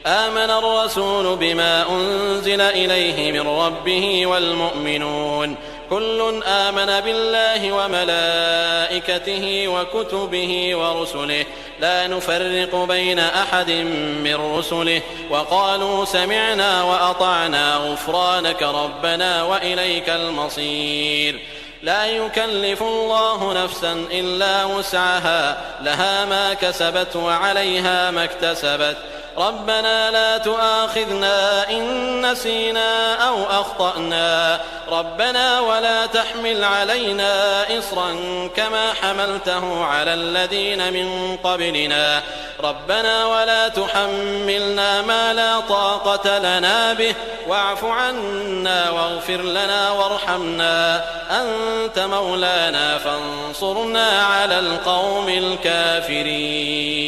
آمن الرسول بما أنزل إليه من ربه والمؤمنون كل آمن بالله وملائكته وكتبه ورسله لا نفرق بين أحد من رسله وقالوا سمعنا وأطعنا غفرانك ربنا وإليك المصير. لا يكلف الله نفسا إلا وسعها لها ما كسبت وعليها ما اكتسبت ربنا لا تؤاخذنا إن نسينا أو أخطأنا ربنا ولا تحمل علينا إصرا كما حملته على الذين من قبلنا ربنا ولا تحملنا ما لا طاقة لنا به واعف عنا واغفر لنا وارحمنا أنت مولانا فانصرنا على القوم الكافرين.